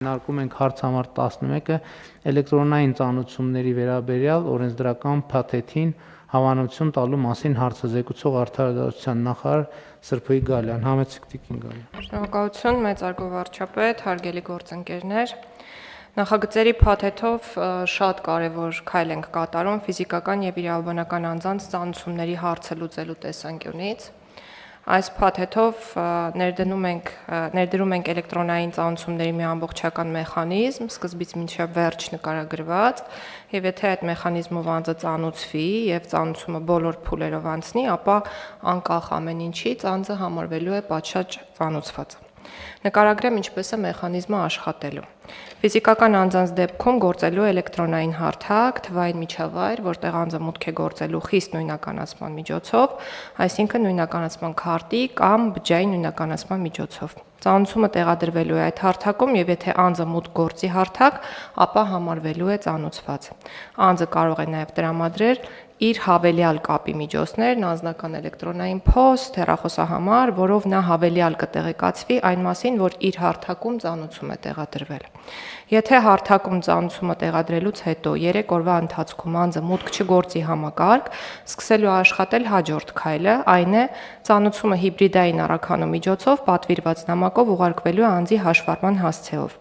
Քննարկում ենք հարց համար 11-ը էլեկտրոնային ծանուցումների վերաբերյալ օրենսդրական փաթեթին հավանություն տալու մասին հարցը զեկուցող Արդարադատության նախարար Սրփոյի Գալյան։ Համեցեք տիկին Գալյան։ Շնորհակալություն, մեծարգո վարչապետ, հարգելի գործընկերներ։ Նախագծերի փաթեթով շատ կարևոր քայլ ենք կատարում ֆիզիկական եւ իրավաբանական անձանց ծանուցումների հարցը լուծելու տեսանկյունից։ Այս փաթեթով ներդրում ենք էլեկտրոնային ծանուցումների մի ամբողջական մեխանիզմ, սկզբից մինչև վերջ նկարագրված, եւ եթե այդ մեխանիզմով անձը ծանուցվի եւ ծանուցումը բոլոր փուլերով անցնի, ապա անկախ ամեն ինչից անձը համարվելու է պատշաճ ծանուցված։ Նկարագրեմ ինչպես է մեխանիզմը աշխատելու։ Ֆիզիկական անձանց դեպքում գործելու էլեկտրոնային հարթակ, թվային միջավայր, որտեղ անձը մուտք է գործելու խիստ նույնականացման միջոցով, այսինքն նույնականացման քարտի կամ բջջային նույնականացման միջոցով։ Ծանուցումը տեղադրվելու է այդ հարթակում եւ եթե անձը մուտք գործի հարթակ, ապա համարվելու է ծանուցված։ Անձը կարող է նաեւ տրամադրել իր հավելյալ կապի միջոցներն, անձնական էլեկտրոնային փոստ, հեռախոսահամար, որով նա հավելյալ կտեղեկացվի այն մասին, որ իր հարթակում ծանուցում է տեղադրվել։ Եթե հարթակում ծանուցումը տեղադրելուց հետո 3 օրվա ընթացքում անձը մուտք չգործի համակարգ, սկսելու աշխատել հաջորդ քայլը, այն է ծանուցումը հիբրիդային առաքանու միջոցով պատվիրված նամակով ուղարկվելու է անձի հաշվառման հասցեով։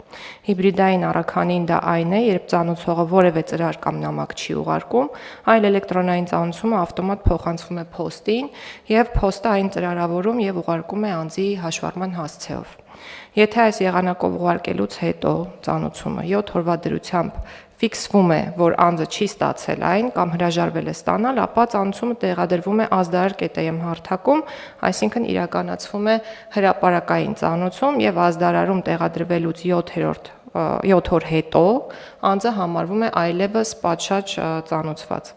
Հիբրիդային առաքանին դա այն է, երբ ծանուցողը որևէ ծրար կամ նամակ չի ուղարկում, այլ էլեկտրոնային ծանուցումը ավտոմատ փոխանցվում է փոստին եւ փոստը այն ծրարավորում եւ ուղարկում է անձի հաշվառման հասցեով։ Եթե այս եղանակով ուղարկելուց հետո ծանուցումը 7 օրվա դրությամբ ֆիքսվում է, որ անձը չի ստացել այն կամ հրաժարվել է ստանալ, ապա ծանուցումը տեղադրվում է ազդարար ԿՏՄ հարթակում, այսինքն իրականացվում է հրապարակային ծանուցում եւ ազդարարում տեղադրվելուց 7 օր հետո անձը համարվում է այլևս պատշաճ ծանուցված։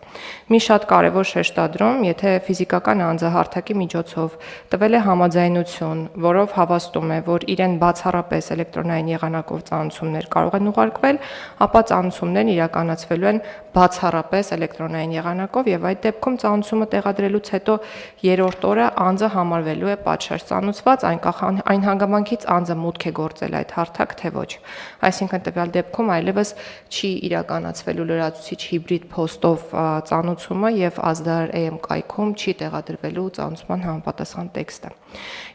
Մի շատ կարևոր շեշտադրում, եթե ֆիզիկական անձը հարթակի միջոցով տվել է համաձայնություն, որով հավաստում է, որ իրեն բացառապես էլեկտրոնային եղանակով ծանուցումներ կարող են ուղարկվել, ապա ծանուցումներն իրականացվելու են բացառապես էլեկտրոնային եղանակով եւ այդ դեպքում ծանուցումը տեղադրելուց հետո 3-րդ օրը անձը համարվելու է պատշաճ ծանուցված, այն հանգամանքից անձը մուտք է գործել այդ հարթակ, թե ոչ։ Այսինքն տվյալ դեպքում այլևս չի իրականացվելու լրացուցիչ հիբրիդ փոստով ծանուցումը եւ ազդարար EM կայքում չի տեղադրվելու ծանուցման համապատասխան տեքստը։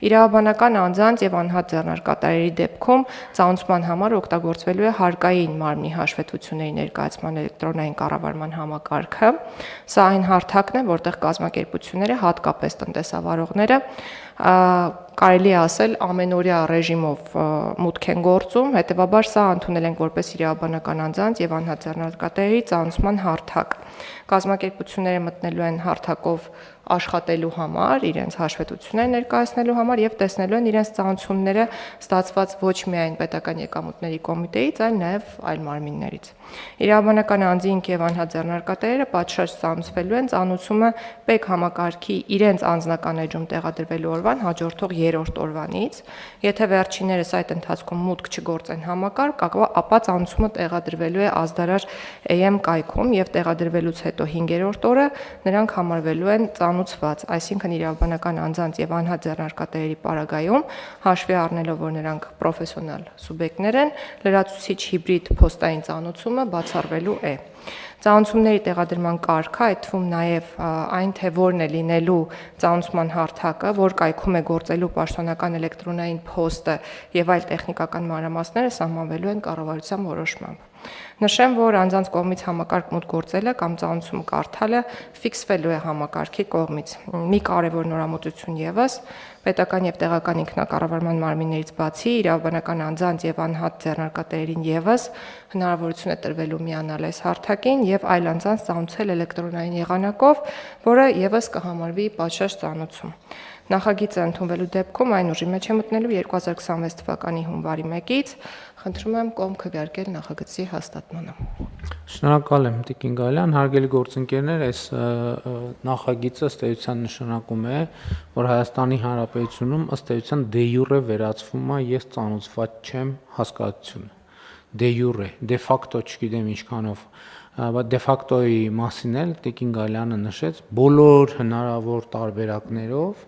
Իրավաբանական անձանց եւ անհատ ձեռնարկատերերի դեպքում ծանուցման համար օգտագործվելու է հարկային մարմնի հաշվետվությունների ներկայացման էլեկտրոնային կառավարման համակարգը։ Սա այն հարթակն է, որտեղ կազմակերպությունները, հատկապես տնտեսավարողները, կարելի է ասել ամենօրյա ռեժիմով մուտք են գործում, հետևաբար սա ընդունել ենք որպես իրավաբանական անձանց եւ անհատ ձեռնարկատերերի ծանուցման հարթակ։ Կազմակերպությունները մտնելու են հարթակով աշխատելու համար, իրենց հաշվետվությունները ներկայացնելու համար եւ տեսնելու են իրենց ծանուցումները ստացված ոչ միայն պետական եկամուտների կոմիտեից, այլ նաեւ այլ մարմիններից։ Իրավաբանական անձինք եւ անհատ ձեռնարկատերերը պատշաճ ծանուցվելու են ծանուցումը ՊԵԿ համակարգի իրենց անձնական էջում տեղադրվելու օրվան հաջորդող 3-րդ օրվանից։ Եթե վերջիններս այդ ընթացքում մուտք չգործեն համակարգ, ապա ծանուցումը տեղադրվելու է ազդարար EM կայքում եւ տեղադրվելուց հետո 5-րդ օրը նրանք համարվելու են ծանուցված, այսինքն իրավաբանական անձանց եւ անհատ ձեռնարկատերերի պարագայում հաշվի առնելով, որ նրանք պրոֆեսիոնալ սուբյեկտներ են, լրացուցիչ հիբրիդ փոստային ծանուցումը բացառվելու է։ Ծանուցումների տեղադրման կարգը, այդ թվում նաև այն, թե որն է լինելու ծանուցման հարթակը, որ կայքում է գործելու պաշտոնական էլեկտրոնային փոստը եւ այլ տեխնիկական մանրամասները սահմանվելու են կառավարության որոշմամբ։ Նշեմ, որ անձանց կողմից համակարգ մուտք գործելը կամ ծանուցում կարդալը ֆիքսվելու է համակարգի կողմից։ Մի կարևոր նորամուծություն եւս պետական եւ տեղական ինքնակառավարման մարմիններից բացի իրավաբանական անձանց եւ անհատ ձեռնարկատերերին եւս հնարավորություն է տրվելու միանալ այս հարթակին եւ այլ անձանց ծանուցել էլեկտրոնային եղանակով, որը եւս կհամարվի պատշաճ ծանուցում։ Նախագիծը ընդունվելու դեպքում այն ուժի մեջ է մտնելու 2026 թվականի հունվարի 1-ից։ Խնդրում եմ կողմ քվեարկել նախագծի հաստատմանը։ Շնորհակալ եմ տիկին Գալյան, հարգելի գործընկերներ, այս նախագիծը ըստ էության նշանակում է, որ Հայաստանի Հանրապետությունում ըստ էության դե յուրե վերացվում է ես ծանուցված չեմ հասկացությունը։ Դե յուրե, դե ֆակտո չգիտեմ ինչքանով, բայց դե ֆակտոյի մասին էլ տիկին Գալյանը նշեց բոլոր հնարավոր տարբերակներով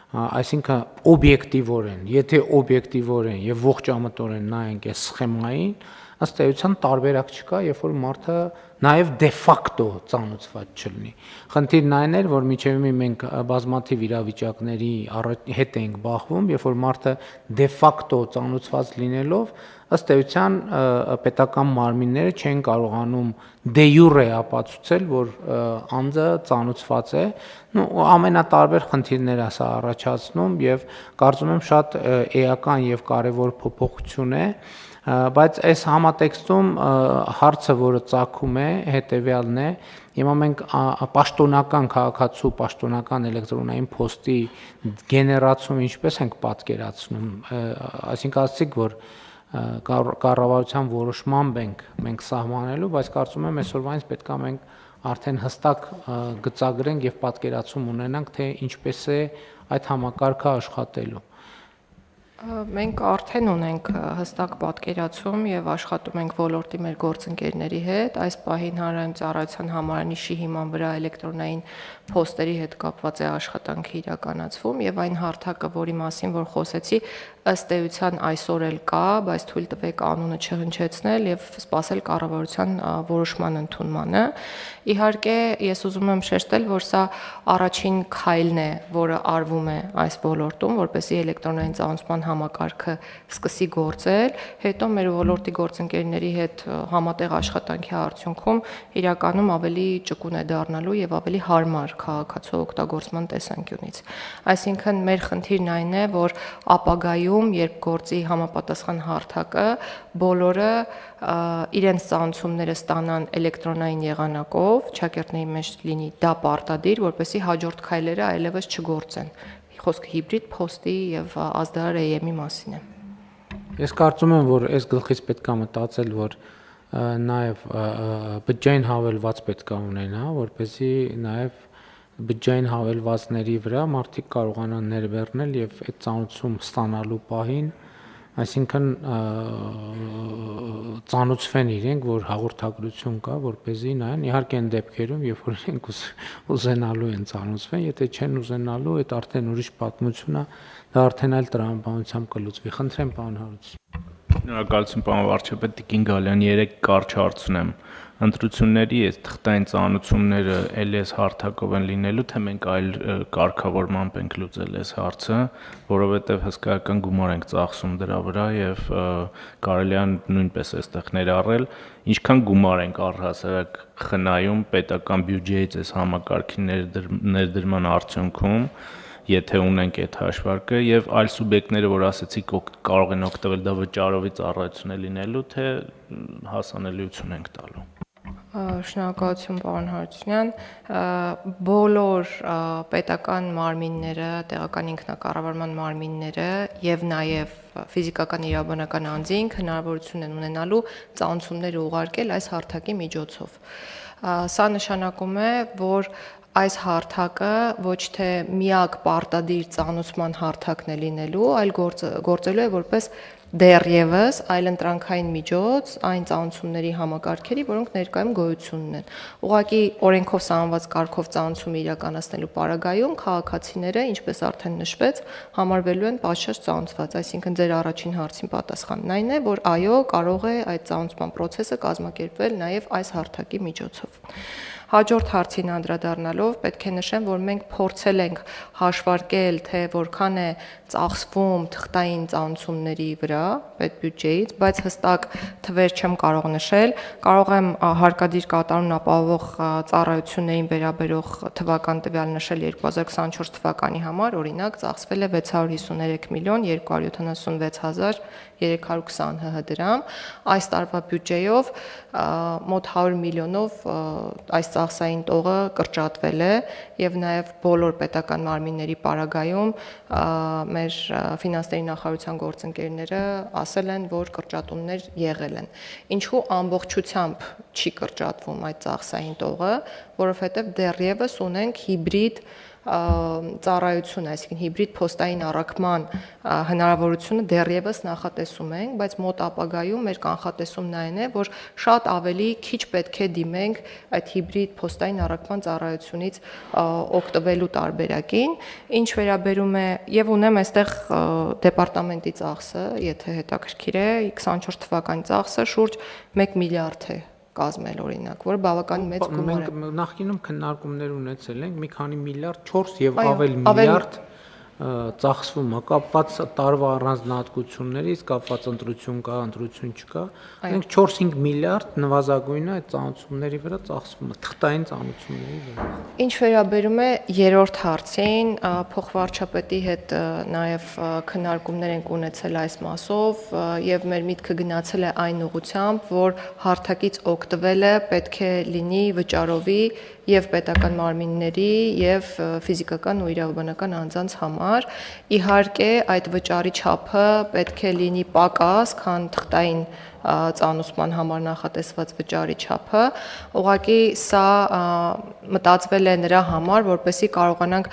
Այսինքն օբյեկտիվորեն, եթե օբյեկտիվորեն եւ ողջամտորեն նայենք այս սխեմային, ըստ էության տարբերակ չկա, երբ որ մարդը նաև դե ֆակտո ծանոթված չլինի։ Խնդիրն այն էր, որ միջևի մենք բազմաթիվ իրավիճակների հետ ենք բախվում, երբ որ մարդը դե ֆակտո ծանոթված լինելով, ըստ էության պետական մարմինները չեն կարողանում դե յուրե ապացուցել, որ անձը ծանոթված է, ու ամենատարբեր խնդիրներ է սա առաջացնում եւ կարծում եմ շատ էական եւ կարեւոր փոփոխություն է, բայց այս համատեքստում հարցը, որը ծագում է, հետեւյալն է. հիմա մենք պաշտոնական քաղաքացու, պաշտոնական էլեկտրոնային փոստի գեներացումը ինչպես ենք պատկերացնում, այսինքն ասացիք, որ կառավարության որոշմամբ մենք սահմանելու, բայց կարծում եմ այսօրվանից պետք է մենք արդեն հստակ գծագրենք եւ պատկերացում ունենանք, թե ինչպես է այդ համակարգը աշխատելու։ Մենք արդեն ունենք հստակ պատկերացում եւ աշխատում ենք ոլորտի մեր գործընկերների հետ։ Այս պահին հանրային ծառայության համարանիշի հիման վրա էլեկտրոնային փոստերի հետ կապված է աշխատանքը իրականացվում եւ այն հարթակը, որի մասին որ խոսեցի, ըստ էության այսօր էլ կա, բայց թույլ տվեք անունը չհնչեցնել եւ սպասել կառավարության որոշման ընդունմանը։ Իհարկե, ես ուզում եմ շեշտել, որ սա առաջին քայլն է, որը արվում է այս ոլորտում, որպեսզի էլեկտրոնային ծանոթման համակարգը սկսի գործել, հետո մեր ոլորտի գործընկերների հետ համատեղ աշխատանքի արդյունքում իրականում ավելի ճկուն է դառնալու եւ ավելի հարմար քաղաքացու օգտագործման տեսանկյունից։ Այսինքն մեր խնդիրն այն է, որ ապագայում, երբ գործի համապատասխան հարթակը, բոլորը իրենց ծանոթությունները ստանան էլեկտրոնային եղանակով, ճակերտների մեջ լինի դա պարտադիր, որպեսզի հաջորդ քայլերը այլևս չգործեն։ Խոսքը հիբրիդ փոստի եւ ազդարար AM-ի մասին է։ Ես կարծում եմ, որ այս գլխից պետք է մտածել, որ նաև բջջային հավելված պետք է ունենա, որպեսզի նաև բջջային հավելվածների վրա մարդիկ կարողանան ներբեռնել եւ այդ ծանոթություն ստանալու պահին, այսինքն ծանոթվեն իրենք, որ հաղորդագրություն կա, որպեսզի նայեն, իհարկե այն դեպքերում, երբ որ իրենք ուզենալու են ծանոթվեն, եթե չեն ուզենալու, այդ արդեն ուրիշ պատմություն է, դա արդեն այլ տրամաբանությամբ կլուծվի։ Խնդրեմ, պարոն Հարություն։ Շնորհակալություն, պարոն վարչապետ Տիկին Գալյան, 3 կարճ հարց ունեմ։ Ընտրությունների այս թղթային ծանոթությունները LS հարթակով են լինելու, թե մենք այլ կարգավորմամբ ենք լուծել այս հարցը, որովհետև հսկայական գումար ենք ծախսում դրա վրա եւ կարելի է նույնպես այստեղ ներառել, ինչքան գումար ենք առհասարակ խնայում պետական բյուջեից այս համակարգի ներդրման արդյունքում, եթե ունենք այդ հաշվարկը եւ այլ սուբյեկտները, որ ասեցիք, կարող են օգտվել դա վճարովի ծառայություն է լինելու, թե հասանելիություն ենք տալու։ Շնորհակալություն, պարոն Հարությունյան։ Բոլոր պետական մարմինները, տեղական ինքնակառավարման մարմինները եւ նաեւ ֆիզիկական իրավաբանական անձինք հնարավորություն են ունենալու ծանոթություններ ուղարկել այս հարթակի միջոցով։ Սա նշանակում է, որ այս հարթակը ոչ թե միակ պարտադիր ծանոթման հարթակն է լինելու, այլ գործելու է որպես դեռևս այլընտրանքային միջոց այն ծանոթությունների համակարգերի, որոնք ներկայում գոյություն ունեն։ Ուղղակի օրենքով սահմանված կարգով ծանոթություն իրականացնելու պարագայում քաղաքացիները, ինչպես արդեն նշվեց, համարվելու են պատշաճ ծանոթված, այսինքն ձեր առաջին հարցին պատասխանն այն է, որ այո, կարող է այդ ծանոթման process-ը կազմակերպվել նաև այս հարթակի միջոցով։ Հաջորդ հարցին անդրադառնալով պետք է նշեմ, որ մենք փորձել ենք հաշվարկել, թե որքան է ծախսվում թղթային ծանոթությունների վրա պետբյուջեից, բայց հստակ թվեր չեմ կարող նշել, կարող եմ հարկադիր կատարումն ապահովող ծառայություններին վերաբերող թվական տվյալ նշել 2024 թվականի համար, օրինակ ծախսվել է 653 միլիոն 276 հազար 320 դրամ, այս տարվա բյուջեով մոտ 100 միլիոնով այս ծախսային տողը կրճատվել է եւ նաեւ բոլոր պետական մարմինների պարագայում մեր ֆինանսների նախարարության գործընկերները ասել են, որ կրճատումներ եղել են։ Ինչու ամբողջությամբ չի կրճատվում այդ ծախսային տողը, որովհետեւ դեռևս ունենք հիբրիդ ծառայությունը, այսինքն հիբրիդ փոստային առաքման հնարավորությունը դեռևս նախատեսում ենք, բայց մոտ ապագայում մեր կանխատեսումն այն է, որ շատ ավելի քիչ պետք է դիմենք այդ հիբրիդ փոստային առաքման ծառայությունից օգտվելու տարբերակին, ինչ վերաբերում է եւ ունեմ այստեղ դեպարտամենտի ծախսը, եթե հետաքրքիր է, 24 թվականի ծախսը շուրջ 1 միլիարդ է կազմել օրինակ, որը բավականին մեծ գումար է։ Մենք նախկինում քննարկումներ ունեցել ենք մի քանի միլիարդ, 4 եւ ավել միլիարդ ծախսվում է կապված տարվա առանձնահատկություններից, կապված ընտրություն կա, ընտրություն չկա։ Մենք 4-5 միլիարդ նվազագույնը այդ ծանոթությունների վրա ծախսվում է, թղթային ծանոթությունների վրա։ Ինչ վերաբերում է երրորդ հարցին, փոխվարչապետի հետ նաև քննարկումներ ենք ունեցել այս մասով եւ մեր միտքը գնացել է այն ուղղությամբ, որ հարթակից օգտվելը պետք է լինի վճարովի եւ պետական մարմինների եւ ֆիզիկական ու իրավաբանական անձանց համար։ Իհարկե, այդ վճարի չափը պետք է լինի պակաս, քան թղթային ծանուցման համար նախատեսված վճարի չափը, ուղղակի սա մտածվել է նրա համար, որպեսզի կարողանանք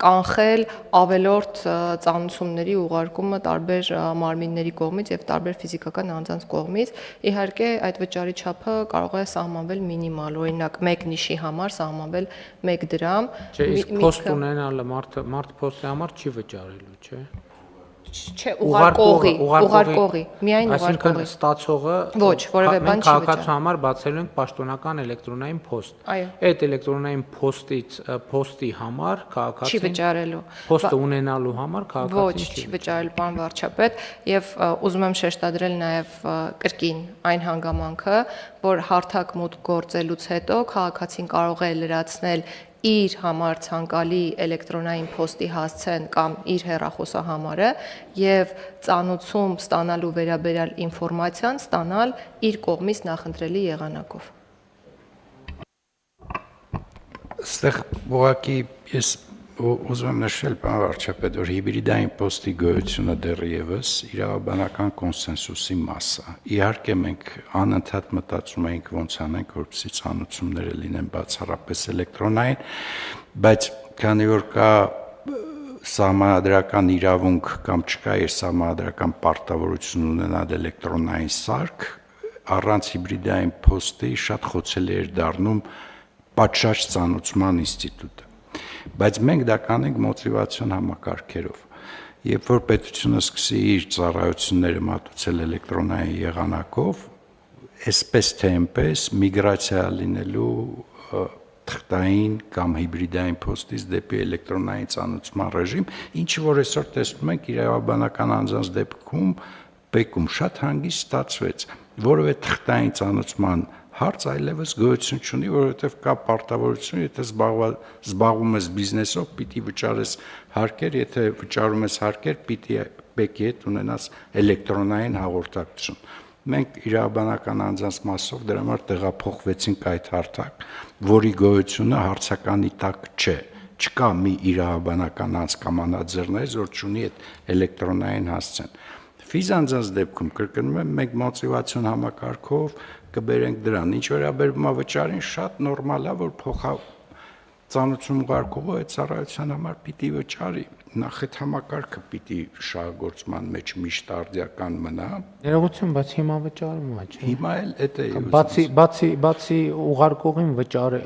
կանխել ավելորդ ծանուցումների ուղարկումը տարբեր մարմինների կողմից եւ տարբեր ֆիզիկական անձանց կողմից։ Իհարկե, այդ վճարի չափը կարող է սահմանվել մինիմալ, օրինակ 1 նիշի համար սահմանվել 1 դրամ։ Չէ, իսկ փոստ ունենալը մարդ փոստի համար չի վճարելու, չէ։ Չէ, ուղարկողի, միայն ուղարկողի։ Այսինքն ստացողը ոչ, որևէ բան չի քաղաքացու համար բացելու ենք պաշտոնական էլեկտրոնային փոստ։ Այո։ Այդ էլեկտրոնային փոստի համար քաղաքացին չի վճարելու։ Փոստը ունենալու համար քաղաքացին չի վճարելու, պարոն վարչապետ, եւ ուզում եմ շեշտադրել նաեւ կրկին այն հանգամանքը, որ հարթակ մուտք գործելուց հետո քաղաքացին կարող է լրացնել իր համար ցանկալի էլեկտրոնային փոստի հասցեն կամ իր հեռախոսահամարը եւ ծանուցում ստանալու վերաբերյալ ինֆորմացիան ստանալ իր կողմից նախընտրելի եղանակով։ Այստեղ ուղղակի ես ուզում եմ նշել, պարոն վարչապետ, որ հիբրիդային փոստի գոյությունը դեռևս իրավաբանական կոնսենսուսի մաս է։ Իհարկե մենք անընդհատ մտածում ենք ոնց անենք, որպեսզի ծանուցումները լինեն բացառապես էլեկտրոնային, բայց քանի որ կա սահմանադրական իրավունք կամ չկա սահմանադրական պարտավորություն ունենալ էլեկտրոնային սարք, առանց հիբրիդային փոստի շատ խոցելի էր դառնում պատշաճ ծանուցման ինստիտուտը։ Բայց մենք դա կանենք մոտիվացիոն համակարգերով։ Երբ որ պետությունը սկսի իր ծառայությունները մատուցել էլեկտրոնային եղանակով, այսպես թե այնպես միգրացիա լինելու թղթային կամ հիբրիդային փոստից դեպի էլեկտրոնային ծանուցման ռեժիմ, ինչը որ այսօր տեսնում ենք իրավաբանական անձանց դեպքում բեկում շատ հանգիստ ստացվեց, որովհետեւ թղթային ծանուցման հարց այլևս գոյություն չունի, որովհետև կա պարտավորություն, եթե զբաղվում ես բիզնեսով, պիտի վճարես հարկեր, եթե վճարում ես հարկեր, պիտի բեկի հետ ունենաս էլեկտրոնային հաղորդակցություն։ Մենք իրավաբանական անձանց մասով դրա համար տեղափոխվեցինք այդ հարթակ, որի գոյությունը հարցականի տակ չէ։ Չկա մի իրավաբանական անձ կամ անձերներից, որ չունի այդ էլեկտրոնային հասցեն։ Ֆիզանձանց դեպքում կրկնում եմ, մենք մոտիվացիոն համակարգով կբերենք դրան։ Ինչ վերաբերում է վճարին, շատ նորմալ է, որ ծանուցում ուղարկողը այդ ծառայության համար պիտի վճարի։ Նախ այդ համակարգը պիտի շահագործման մեջ միշտ արդիական մնա։ Ներողություն, բայց հիմա վճարում է, չէ։ Հիմա էլ դա է։ Բացի ուղարկողին վճարը,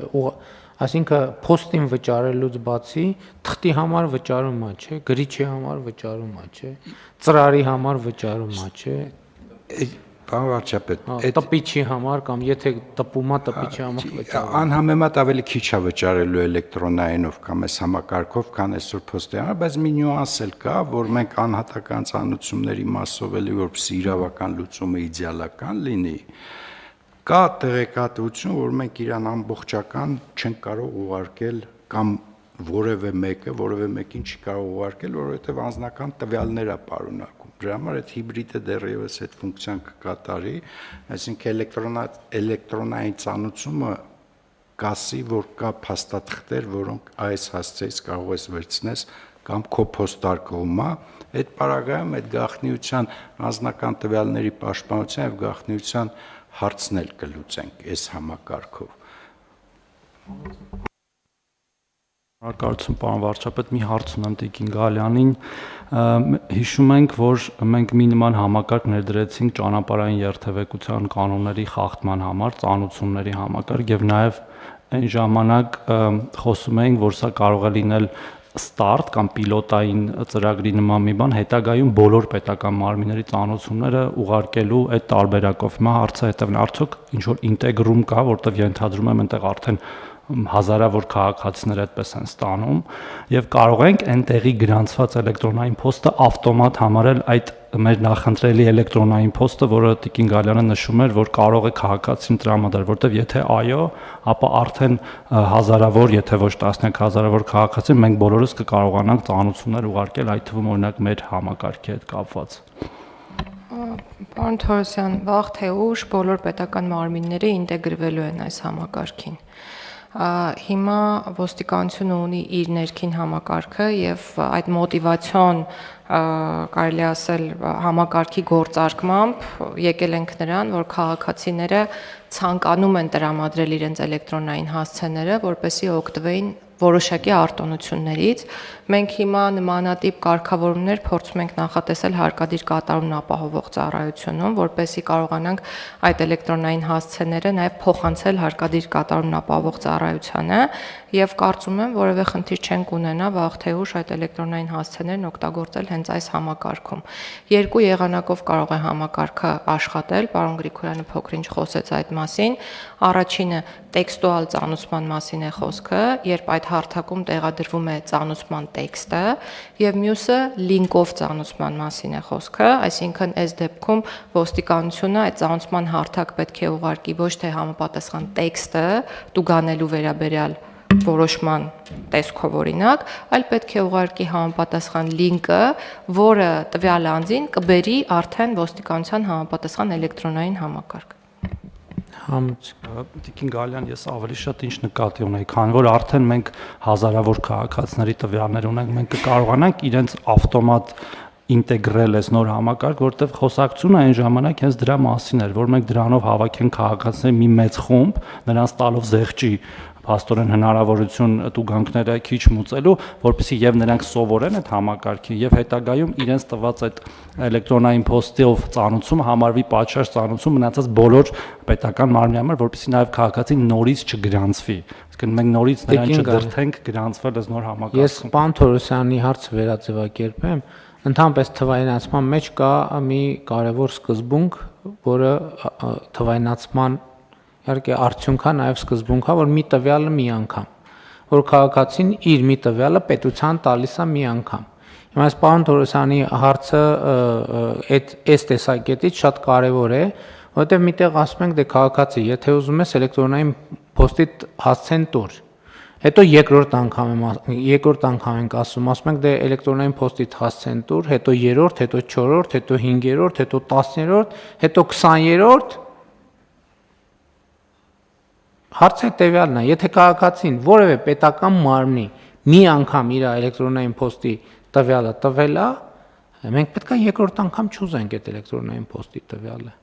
այսինքն փոստին վճարելուց բացի թղթի համար վճարում է, չէ, գրիչի համար վճարում է, չէ, ծրարի համար վճարում է, չէ։ Պարոն վարչապետ, տպիչի համար կամ եթե տպումա տպիչի համար վճարում։ Անհամեմատ ավելի քիչ է վճարելու էլեկտրոնայինով կամ այս համակարգով, քան այսօր փոստի համար, բայց մի նյուանս էլ կա, որ մենք անհատական ծանուցումների մասով էլի որպեսզի իրավական լուծումը իդեալական լինի, կա տեղեկատվություն, որ մենք իրան ամբողջական չենք կարող ուղարկել կամ որևէ մեկին չի կարող ուղարկել, որովհետև անձնական տվյալներ է պարունակում։ Դրա համար այդ հիբրիդը դեռևս այդ ֆունկցիան կկատարի, այսինքն էլեկտրոնային ծանուցումը կասի, որ կա փաստաթղթեր, որոնք այս հասցեից կարող ես վերցնես կամ քո փոստարկղումա, այդ պարագայում այդ գաղտնիության անձնական տվյալների պաշտպանության եւ գաղտնիության հարցն էլ կլուծենք այս համակարգով։ Շնորհակալություն պարոն վարչապետ, մի հարց ունեմ Տիկին Գալյանին։ Հիշում ենք, որ մենք մի նման համակարգ ներդրեցինք ճանապարհային երթևեկության կանոնների խախտման համար, ծանուցումների համակարգ եւ նաեւ այն ժամանակ խոսում էինք, որ սա կարող է լինել ստարտ կամ պիլոտային ծրագրի նման մի բան, հետագայում բոլոր պետական մարմինների ծանուցումները ուղարկելու այդ տարբերակով։ Հիմա հարցը հետևն է, արդյոք ինչ որ ինտեգրում կա, որտեղ ենթադրում եմ այնտեղ արդեն հազարավոր քաղաքացիներ այդպես են ստանում եւ կարող ենք այնտեղի գրանցված էլեկտրոնային փոստը ավտոմատ համարել այդ մեր նախընտրելի էլեկտրոնային փոստը, որը Տիկին Գալյանը նշում էր, որ կարող է քաղաքացին տրամադրել, որտեվ եթե այո, ապա արդեն հազարավոր, եթե ոչ տասնյակ հազարավոր քաղաքացի մենք բոլորս կկարողանանք ծանուցումներ ուղարկել, այդ թվում օրինակ մեր համակարգի հետ կապված։ Պարոն Թորոսյան, վաղ թե ուշ բոլոր պետական մարմինները ինտեգրվելու են այս համակարգին։ Հիմա ոստիկանությունը ունի իր ներքին համակարգը եւ այդ մոտիվացիոն կարելի ասել համակարգի գործարկմամբ եկել ենք նրան, որ քաղաքացիները ցանկանում են տրամադրել իրենց էլեկտրոնային հասցեները, որպեսզի օգտվեին որոշակի արտոնություններից։ Մենք հիմա նմանատիպ կարգավորումներ փորձում ենք նախատեսել հարկադիր կատարումն ապահովող ծառայությունում, որպեսզի կարողանանք այդ էլեկտրոնային հասցեները նաև փոխանցել հարկադիր կատարումն ապահովող ծառայությանը եւ կարծում եմ որևէ խնդիր չենք ունենա վաղ թե ուշ այդ էլեկտրոնային հասցեներն օգտագործել հենց այս համակարգում։ Երկու եղանակով կարող է համակարգը աշխատել, պարոն Գրիգորյանը փոքրինչ խոսեց այդ մասին։ Առաջինը տեքստուալ ծանուցման մասին է խոսքը, երբ այդ հարթակում տեղադրվում է ծանուցման տեքստը, եւ մյուսը լինկով ծանուցման մասին է խոսքը, այսինքն այս դեպքում ոստիկանությունը այդ ծանուցման հարթակ պետք է ուղարկի ոչ թե համապատասխան տեքստը տուգանելու վերաբերյալ որոշման տեսքով օրինակ, այլ պետք է ուղարկի համապատասխան լինկը, որը տվյալ անձին կբերի արդեն ոստիկանության համապատասխան էլեկտրոնային համակարգ։ Տիկին Գալյան, ես ավելի շատ ինչ նկատի ունեի, քանի որ արդեն մենք հազարավոր քաղաքացիների տվյալներ ունենք, մենք կկարողանանք իրենց ավտոմատ ինտեգրել այս նոր համակարգ, որտեղ խոսակցությունը այն ժամանակ հենց դրա մասին էր, որ մենք դրանով հավաքենք քաղաքացիների մի մեծ խումբ, նրանց տալով զեղչի փաստորեն հնարավորություն տուգանքները քիչ մուծելու, որպեսզի եւ նրանք սովորեն այդ համակարգին եւ հետագայում իրենց տված այդ էլեկտրոնային փոստով ծանուցումը համարվի պատշաճ ծանուցում մնացած բոլոր պետական մարմինի համար, որպեսզի նաեւ քաղաքացին նորից չգրանցվի։ Այսինքն մենք նորից նրան չդրթենք գրանցվել այս նոր համակարգում։ Ես պարոն Թորոսյանի հարցը վերաձևակերպեմ, ընդհանրապես թվայնացման մեջ կա մի կարևոր սկզբունք, որը թվայնացման իհարկե արդյունքա նաև սկզբունքա, որ մի տվյալը մի անգամ, որ քաղաքացին իր մի տվյալը պետության տալիս է մի անգամ։ Հիմա այս պարոն Թորոսյանի հարցը այս տեսակետից շատ կարևոր է, որովհետև միտեղ ասում ենք դե քաղաքացի, եթե ուզում ես էլեկտրոնային փոստի հասցեն տուր, հետո երկրորդ անգամ ենք ասում ենք դե էլեկտրոնային փոստի հասցեն տուր, հետո երրորդ, հետո չորրորդ, հետո 5-րդ, հետո 10-րդ, հետո 20-րդ Հարցը տվյալն է, եթե քաղաքացին որևէ պետական մարմնի մի անգամ իր էլեկտրոնային փոստի տվյալը տվել է, մենք պետք է երկրորդ անգամ չուզենք այդ էլեկտրոնային փոստի տվյալը։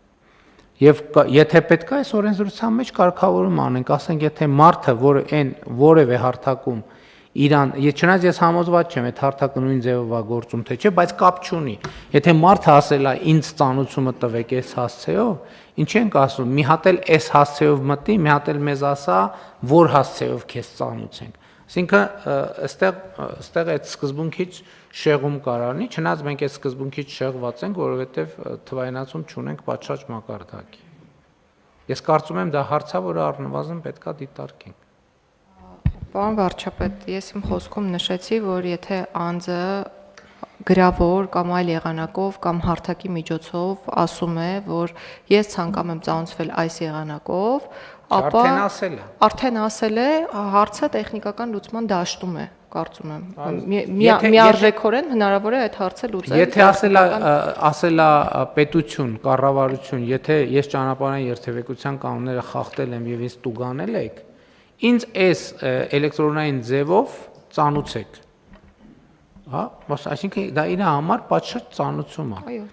Եվ եթե պետք է այս օրենսդրության մեջ կարգավորում անենք, ասենք եթե մարդը, որը այն որևէ հարթակում իրան, չնայած ես համոզված չեմ, այդ հարթակը նույն ձևով է գործում, թե չէ, բայց կապ չունի։ Եթե մարդը ասել է ինձ ծանուցումը տվեք այս հասցեով, ինչ ենք ասում, մի հատ էլ այս հասցեով մտի, մի հատ էլ մեզ ասա, որ հասցեով քեզ ծանուցենք։ Այսինքն այստեղ այդ սկզբունքից շեղում կարանի, չնայած մենք այդ սկզբունքից շեղված ենք, որովհետև թվայնացում չունենք պատշաճ մակարդակի։ Ես կարծում եմ դա հարց է, որը առնվազն պետք է դիտարկենք։ Պարոն վարչապետ, ես իմ խոսքում նշեցի, որ եթե անձը գրավոր կամ այլ եղանակով կամ հարթակի միջոցով ասում է, որ ես ցանկանում եմ ծանոթվել այս եղանակով, ապա արդեն ասել է, հարցը տեխնիկական լուծման դաշտում է, կարծում եմ։ Միարժեքորեն հնարավոր է այդ հարցը լուծել։ Եթե ասել է պետություն, կառավարություն, եթե ես ճանապարհային երթևեկության կանոնները խախտել եմ եւ ինձ տուգանել եք, ինձ այս էլեկտրոնային ձևով ծանուցեք։ Հա, այսինքն դա իր համար պատշաճ ծանուցում է։ Այո,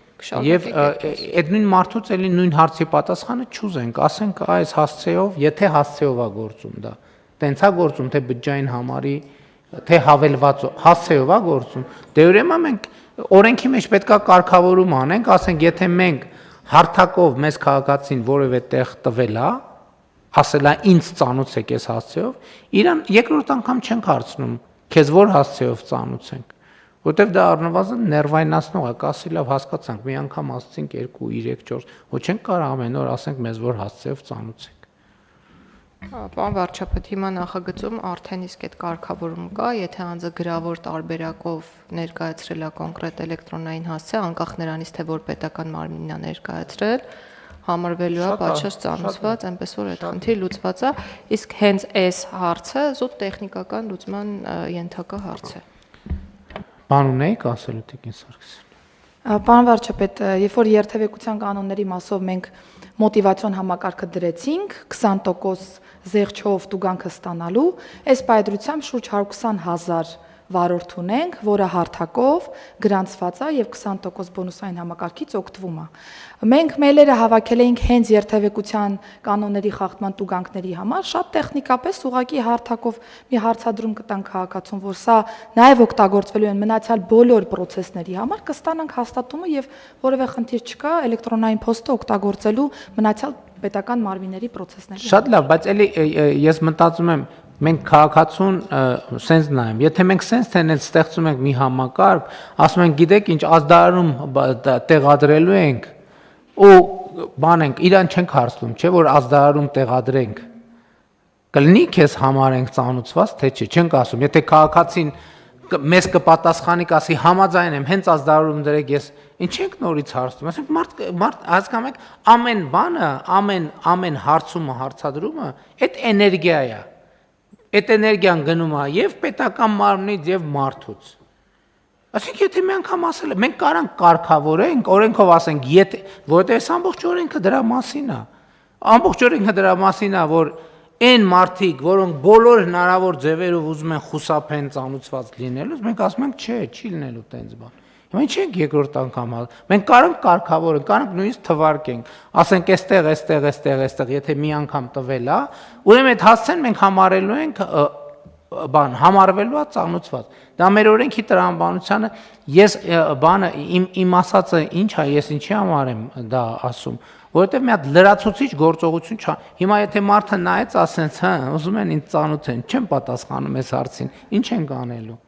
Եվ այդ նույն մարդուց էլի նույն հարցի պատասխանը չուզենք, ասենք այս հասցեով, եթե հասցեով է գործում դա, տենց է գործում, թե բջջային համարի թե հավելված հասցեով է գործում, դե ուրեմն մենք օրենքի մեջ պետքա կարգավորում անենք, ասենք, եթե մենք հարթակով մեզ քաղաքացին որևէ տեղ տվել է, ասելա ինձ ծանուցեք այս հասցեով, իրան երկրորդ անգամ չենք հարցնում, քեզ որ հասցեով ծանուցենք, որտեվ դա առնվազն ներվայնացնող է, կասի լավ հասկացանք, մի անգամ ասցինք 2, 3, 4, ոչ չենք կարող ամեն օր ասենք մեզ որ հասցեով ծանուցենք։ Պարոն վարչապետ, հիմա նախագծում արդեն իսկ այդ կարգավորում կա, եթե անձը գրավոր տարբերակով ներկայացրել է կոնկրետ էլեկտրոնային հասցե, անկախ նրանից թե որ պետական մարմինն է ներկայացրել, համարվելու է պատշաճ ծանուցված, այնպես որ այդ խնդիրը լուծված է, իսկ հենց այս հարցը զուտ տեխնիկական լուծման ենթակա հարց է։ Բան ունեիք ասելու Տիկին Սարգսյան։ Պարոն վարչապետ, երբ որ երթևեկության կանոնների մասով մենք մոտիվացիոն համակարգը դրեցինք 20% զեղչով տուգանքը ստանալու, այս պայծրությամբ շուրջ 120,000 վարորդ ունենք, որը հարթակով գրանցված է եւ 20% բոնուսային համակարգից օգտվում է։ Մենք մեյլերը հավաքել էինք հենց երթևեկության կանոնների խախտման տուգանքների համար, շատ տեխնիկապես ուղղակի հարթակով մի հարցադրում կտան քաղաքացուն, որ սա նաեւ օգտագործվելու են մնացյալ բոլոր process-ների համար, կստանանք հաստատումը եւ որևէ խնդիր չկա էլեկտրոնային փոստը օգտագործելու մնացյալ պետական մարմինների process-ների։ Շատ լավ, բայց էլի ես մտածում եմ մենք քաղաքացուն սենց նայեմ, եթե մենք սենց թենել ստեղծում ենք մի համակարգ, ասում ենք գիտեք ինչ ազդարարում տեղադրելու ենք ու բան ենք, իրան չենք հարցնում, չէ՞ որ ազդարարում տեղադրենք։ Կլինի քեզ համարենք ծանուցված, թե չէ, չենք ասում, եթե քաղաքացին մեզ կպատասխանի, կասի համաձայն եմ, հենց ազդարարում դրեք, ես ինչ ենք նորից հարցնում, ասենք մարդ հասկանում եք, ամեն բանը, ամեն հարցումը, հարցադրումը, այդ էներգիա է։ Այդ էներգիան գնում է եւ պետական մարմնից եւ մարդուց։ Այսինքն եթե մի անգամ ասել ենք, մենք կարանք կարգավորենք, օրենքով ասենք, եթե որտեղ այս ամբողջ օրենքը դրա մասին է։ Ամբողջ օրենքը դրա մասին է, որ այն մարդիկ, որոնք բոլոր հնարավոր ձևերով ուզում են խուսափեն ծանուցված լինելուց, մենք ասում ենք, չէ, չի լինելու տենց բան։ Հիմա ինչ ենք երկրորդ անգամ մենք կարանք կարգավորենք, կարանք նույնիսկ թվարկենք, ասենք այստեղ, եթե մի անգամ տվել է, ուրեմն այդ հասցեն մենք համարելու ենք համարվելու է ծանուցված։ Դա մեր օրենքի տրամաբանությանը ես բանը իմ ասածը ինչ է, ես ինչի համար եմ դա ասում, որովհետև մի հատ լրացուցիչ գործողություն չա։ Հիմա եթե մարդը նայեց, ասենց, հա, ուզում են ինձ ծանոթեն, չեմ պատասխանում այս հարցին, ինչ ենք անելու։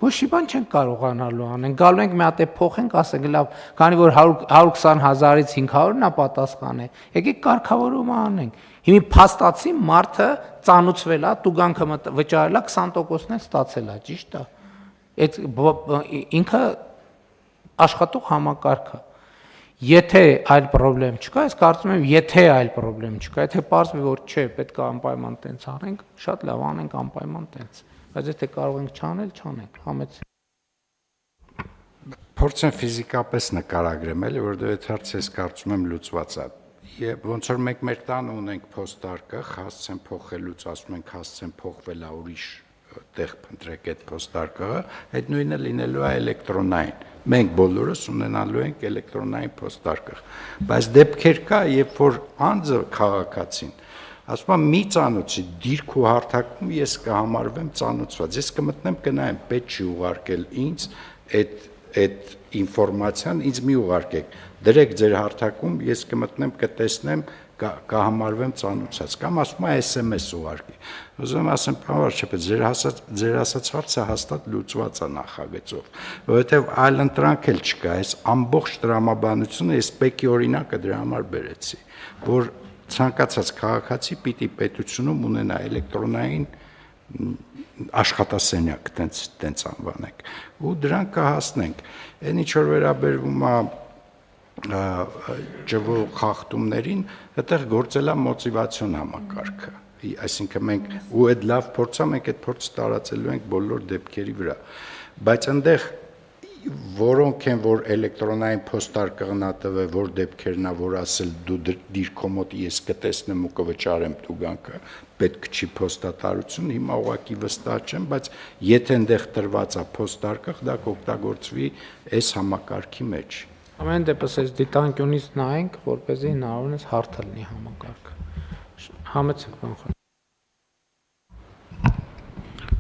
Ոչ մի բան չենք կարողանալու անենք, գալու ենք մի հատ է փոխենք, ասենք լավ, քանի որ 120,000-ից 500-ն է պատասխանը, եկեք կարգավորումը անենք։ Հիմա փաստացի մարդը ծանուցվել է, տուգանքը վճարել է, 20%-ն էլ ստացել է, ճիշտ է։ Այդ ինքը աշխատող համակարգ է։ Եթե այլ խնդրեմ չկա, ես կարծում եմ, եթե այլ խնդրեմ չկա, եթե պարզվի որ չէ, պետք է անպայման տենց անենք, շատ լավ անենք անպայման տենց։ Բայց եթե կարող ենք չանել, չանենք, համեց։ Փորձեմ ֆիզիկապես նկարագրեմ, էլի, որովհետև այդ հարցը ես կարծում եմ լուծված է։ Եվ ոնց որ մենք մեր տանը ունենք փոստարկղ, հասցեն փոխելուց, ասում ենք հասցեն փոխվել է ուրիշ տեղ փնտրեք այդ փոստարկղը, այդ նույնը լինելու է էլեկտրոնային։ Մենք բոլորս ունենալու ենք էլեկտրոնային փոստարկղ։ Բայց դեպքեր կա, երբ որ անձը քաղաքացին ասում եմ մի ծանոթի դիրք ու հարթակում ես կհամարվեմ ծանոթված, ես կմտնեմ կնայեմ, պետք չի ուղարկել ինձ այդ ինֆորմացիան, ինձ մի ուղարկեք, դրեք ձեր հարթակում, ես կմտնեմ կտեսնեմ, կհամարվեմ ծանոթած, կամ ասում է SMS ուղարկի։ Ուզում եմ ասեմ, պարոն վարչապետ, ձեր ասած հարցը հաստատ լուծված է նախագծով, որովհետև այլ ընտրանք էլ չկա, այս ամբողջ տրամաբանությունը ես պեկի օրինակը դրա համար բերեցի, որ ցանկացած քաղաքացի պիտի պետությունում ունենա էլեկտրոնային աշխատասենյակ, տենց անվանենք, ու դրան կհասնենք։ Այն ինչ որ վերաբերվում է ջվո խախտումներին, այդտեղ գործել է մոտիվացիոն համակարգը, այսինքն մենք ու այդ լավ փորձը մենք այդ փորձը տարածելու ենք բոլոր դեպքերի վրա, բայց այնտեղ որոնք են որ էլեկտրոնային փոստարկղն ա տվել, որ դեպքերն ա որ ասել դու դիրքո մոտ ես կտեսնեմ ու կվճարեմ տուգանքը, պետք չի փոստատարություն, հիմա ուղղակի վստահ չեմ, բայց եթե այնտեղ տրված է փոստարկղ, դա կօգտագործվի այս համակարգի մեջ։ Ամեն դեպս այս դիտանկյունից նայենք, որպեսզի հնարավորինս հարթ լինի համակարգը։ Համեցեք բան խնդրեմ։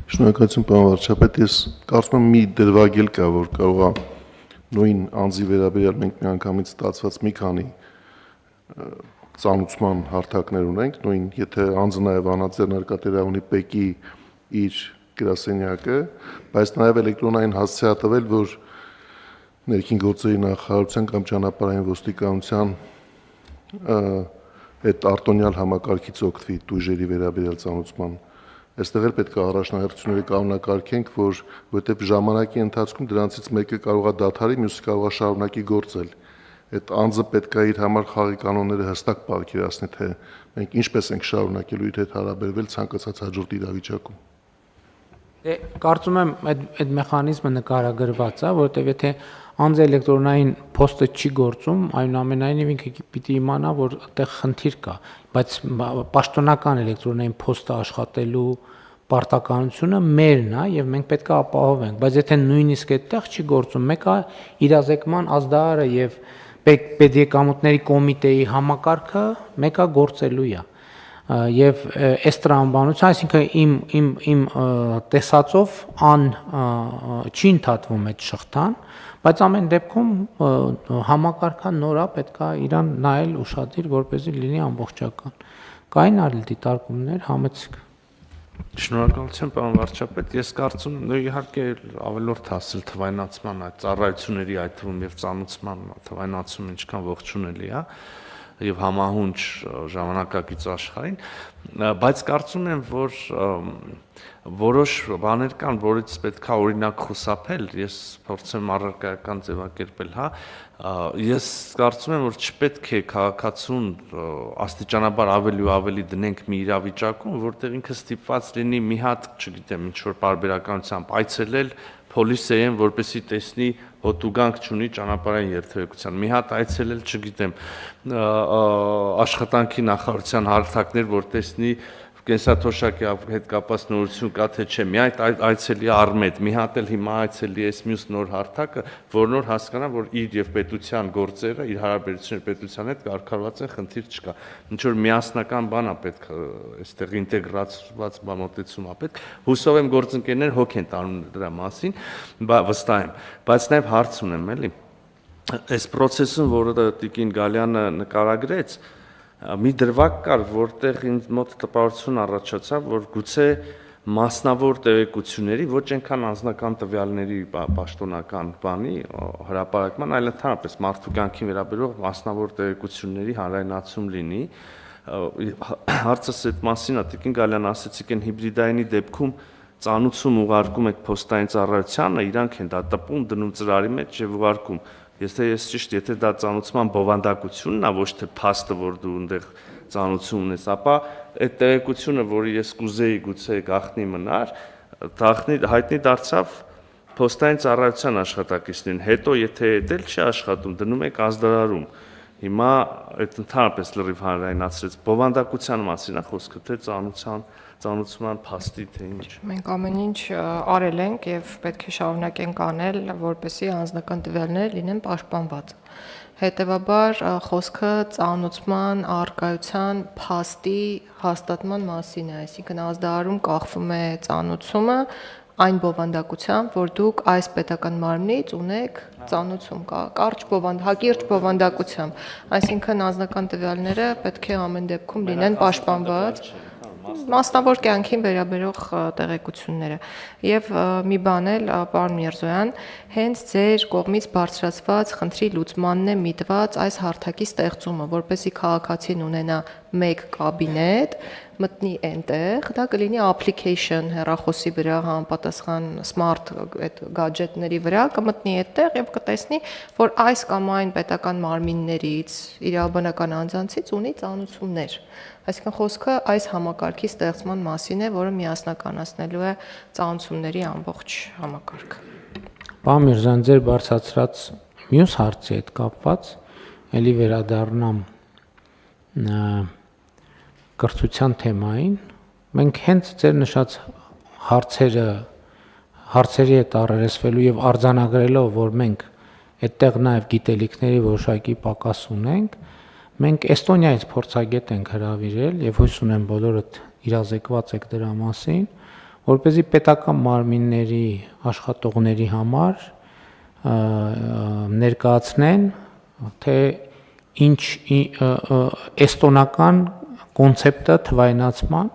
Շնորհակալություն, պարոն վարչապետ, ես կարծում եմ մի դրվագել կա, որ կարող է նույն անձի վերաբերյալ մենք միանգամից ստացված մի քանի ծանուցման հարթակներ ունենք, նույն եթե անձը նաև անձեռ նարկատերա ունի ՊԵԿ-ի իր գրասենյակը, բայց նաև էլեկտրոնային հասցե է տվել, որ ներքին գործերի նախարարության կամ ճանապարհային ոստիկանության այդ արտոնյալ համակարգից օգտվի դույժերի վերաբերյալ ծանուցման։ Այստեղ էլ պետք է առաջնահերթությունները կանոնակարգենք, որովհետև ժամանակի ընթացքում դրանցից մեկը կարող է դադարի, մյուսը կարող է շարունակի գործել։ Այդ անձը պետք է իր համար խաղի կանոնները հստակ պատկերացնի, թե մենք ինչպես ենք շարունակելու իր հետ հարաբերվել ցանկացած հաջորդ իրավիճակում։ Դե կարծում եմ այդ մեխանիզմը նկարագրված է, որովհետև եթե անձը էլեկտրոնային փոստը չի գործում, այնուամենայնիվ ինքը պիտի իմանա, որ այդտեղ խնդիր կա, բայց պաշտոնական էլեկտրոնային փոստը աշխատելու պարտականությունը մերն է եւ մենք պետք է ապահովենք, բայց եթե նույնիսկ այդտեղ չի գործում, մեկը իրազեկման ազդարարը եւ պետեկամուտների կոմիտեի համակարգը մեկը գործելու է եւ այս տրամաբանությունը, այսինքն իմ տեսածով չի ընդհատվում այդ շղթան, բայց ամեն դեպքում համակարգը նորա պետքա իրան նայել ուշադիր, որպեսզի լինի ամբողջական։ Կային արել դիտարկումներ, համեցիկ։ Շնորհակալություն, պարոն վարչապետ, ես կարծում եմ իհարկե ավելորդ հասել թվայնացման այդ ծառայությունների, այդ թվում եւ ծանուցման թվայնացումը ինչքան ողջունելի է եւ համահունչ ժամանակակից աշխարհին, բայց կարծում եմ, որ որոշ բաներ կան, որից պետք է օրինակ խուսափել, ես փորձեմ առարկայական ձևակերպել, հա, ես կարծում եմ, որ չպետք է քաղաքացուն աստիճանաբար ավելի ու ավելի դնենք մի իրավիճակում, որտեղ ինքը ստիպված լինի մի հատ, չգիտեմ, ինչ որ պարբերականությամբ այցելել փոլիսեին, որպեսզի տեսնի հոտուգանք չունի ճանապարհային երթևեկության։ Մի հատ այցելել, չգիտեմ, աշխատանքի նախարարության հարթակներ, որ տեսնի կենսաթոշակի հետ կապված նորություն կա թե չէ, մի այցելի Արմեդ, մի հատ էլ հիմա այցելի էս մյուս նոր հարթակը, որ նոր հասկանա, որ իր եւ պետության գործերը, իր հարաբերությունները պետության հետ կարգավորված են, խնդիր չկա։ Ինչ որ միասնական բան է պետք, այստեղ ինտեգրացված մոտեցում է պետք։ Հուսով եմ գործընկերներ հոգ են տանում դրա մասին, վստահ եմ, բայց նաեւ հարց ունեմ, էլի։ Այս process-ում, որը Տիկին Գալյանը նկարագրեց, մի դրվագ կար, որտեղ ինձ մոտ տպավորություն առաջացավ, որ գուցե մասնավոր տեղեկությունների, ոչ այնքան անձնական տվյալների պաշտոնական բանի հրապարակման, այլ ընդհանրապես մարդու կյանքին վերաբերող մասնավոր տեղեկությունների հանրայնացում լինի։ Հարցս այդ մասին է, Տիկին Գալյան, ասեցիք, այն հիբրիդայինի դեպքում ծանուցում ուղարկում եք փոստային ծառայությանը, իրանք են դա տպում, դնում ծրարի մեջ եւ ուղարկում։ Եթե ես ճիշտ, եթե դա ծանուցման բովանդակությունն է, ոչ թե փաստը, որ դու այնտեղ ծանուցում ունես, ապա այդ տեղեկությունը, որը ես կուզեի գուցե գախնի մնար, հայտնի դարձավ փոստային ծառայության աշխատակիցներին։ Հետո եթե դա չի աշխատում, դնում եք ազդարարում։ Հիմա այդ ընդհանրապես լրիվ հանրայնացրեց բովանդակության մասին է խոսքը, թե ծանուցման փաստի թե ինչ։ Մենք ամեն ինչ արել ենք եւ պետք է շարունակենք անել, որպեսզի անձնական տվյալները լինեն պաշտպանված։ Հետևաբար խոսքը ծանուցման առկայության փաստի հաստատման մասին է, այսինքն ազդարարում կախվում է ծանուցումը այն բովանդակությամբ, որ դուք այս պետական մարմնից ունեք ծանուցում, հակիրճ բովանդակությամբ, այսինքն անձնական տվյալները պետք է ամեն դեպքում լինեն պաշտպանված, մասնավոր կյանքին վերաբերող տեղեկությունները։ Եվ մի բան էլ, պարոն Միրզոյան, հենց ձեր կողմից բարձրացված խնդրի լուծմանն է միտված այս հարթակի ստեղծումը, որպեսզի քաղաքացին ունենա մեկ կաբինետ, մտնի այնտեղ, դա կլինի application հեռախոսի վրա համապատասխան smart այդ գadgetների վրա, կմտնի այդտեղ եւ կտեսնի, որ այս կամ այն պետական մարմիններից, իրավաբանական անձանցից ունի ծանուցումներ։ Այսինքն խոսքը այս համակարգի ստեղծման մասին է, որը միասնականացնելու է ծանուցումների ամբողջ համակարգը։ Պարոն Միրզոյան, ձեր բարձրացրած մյուս հարցի հետ կապված ելի վերադառնամ կրթության թեմային, մենք հենց ձեր նշած հարցերի հետ առերեսվելու եւ արձանագրելով, որ մենք այդտեղ նաեւ գիտելիքների որոշակի պակաս ունենք, մենք Էստոնիայից փորձագետ ենք հրավիրել եւ հույս ունեմ բոլորդ իրազեկված եք դրա մասին, որպեսզի պետական մարմինների աշխատողների համար ներկայացնեն, թե ինչ էստոնական կոնցեպտը թվայնացման,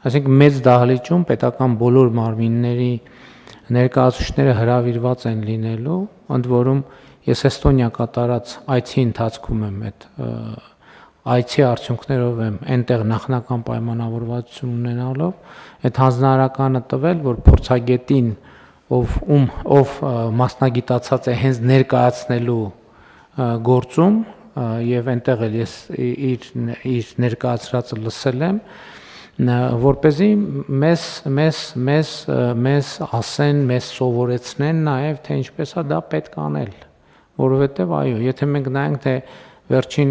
այսինքն մեծ դահլիճում պետական բոլոր մարմինների ներկայացուցիչները հրավիրված են լինելու, ընդ որում ես Էստոնիա կատարած այցի ընթացքում եմ այդ այցի արդյունքներով եմ այնտեղ նախնական պայմանավորվածություն ունենալով այդ հանձնարարականը տվել, որ փորձագետին ով մասնագիտացած է հենց ներկայացնելու գործում եւ այնտեղ էլ ես իր ներկայացրածը լսել եմ, որպեսզի մեզ ասեն, մեզ սովորեցնեն նաեւ թե ինչպես է դա պետք անել, որովհետեւ այո, եթե մենք նայենք թե վերջին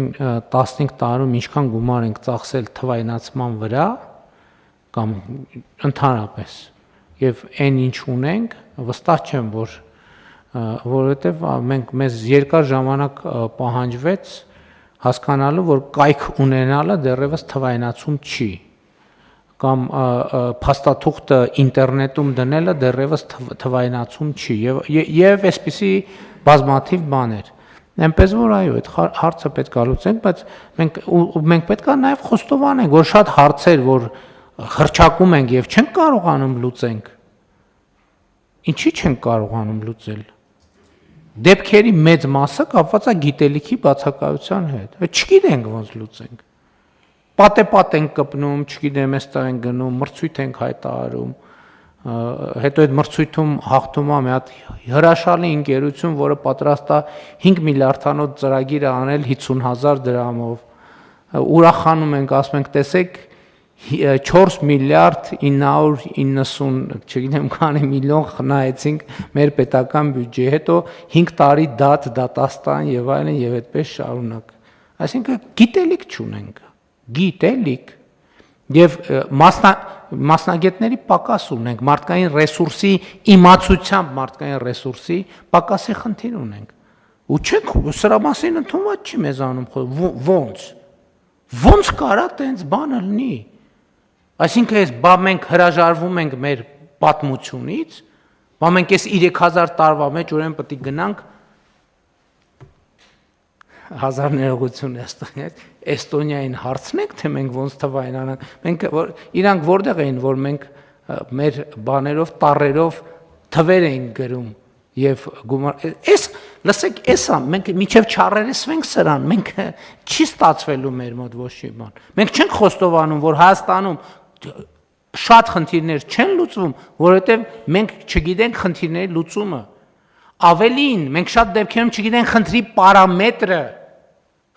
15 տարում ինչքան գումար ենք ծախսել թվայնացման վրա կամ ընդհանրապես եւ այն ինչ ունենք, վստահ չեմ, որովհետեւ մեզ երկար ժամանակ պահանջվեց հասկանալու, որ կայք ունենալը դեռևս թվայնացում չի կամ փաստաթուղթը ինտերնետում դնելը դեռևս թվայնացում չի եւ այսպիսի բազմաթիվ բաներ։ Այնպես որ այո, այդ հարցը պետք է լուծենք, բայց մենք պետք է նաեւ խոստովանենք, որ շատ հարցեր, որ հրճակում ենք եւ չենք կարողանում լուծենք։ Ինչի չենք կարողանում լուծել։ Դեպքերի մեծ մասը կապված է գիտելիքի բացակայության հետ։ Չգիտենք ոնց լուծենք։ Պատեպատ ենք կպնում, չգիտեմ, այստեղ ենք գնում, մրցույթ ենք հայտարարում, հետո այդ մրցույթում հաղթում է մի հատ հրաշալի ընկերություն, որը պատրաստ է 5 միլիարդանոց ծրագիր անել 50,000 դրամով։ Ուրախանում ենք, ասում ենք, տեսեք 4 միլիարդ 990, չգիտեմ քանի միլիոն խնայեցինք մեր պետական բյուջեի, հետո 5 տարի դատաստան եւ այլն եւ այդպես շարունակ։ Այսինքն գիտելիք չունենք, գիտելիք եւ մասնագետների պակաս ունենք, մարդկային ռեսուրսի իմացությամբ մարդկային ռեսուրսի պակասի խնդիր ունենք։ Ու չեք սրա մասին ընդունված չի մեզանում ոնց կարա տենց բանը լինի։ Այսինքն այս բա մենք հրաժարվում ենք մեր պատմությունից, բա մենք այս 3000 տարվա մեջ ուրեմն պետք է գնանք հազար ներողություն Էստոնիային հարցնենք, թե մենք ոնց թվայնանանք, մենք իրանք որտեղ էին, որ մենք մեր բաներով, տառերով թվեր էին գրում եւ գումար, լսեք, էսա մենք միջև չառերեսվենք սրան, մենք չի ստացվելու մեր մոտ ոչ մի բան։ Մենք չենք խոստովանում, որ Հայաստանում շատ խնդիրներ չեն լուծվում, որովհետեւ մենք չգիտենք խնդիրների լուծումը։ Ավելին, մենք շատ դեպքերում չգիտենք խնդրի պարամետրը,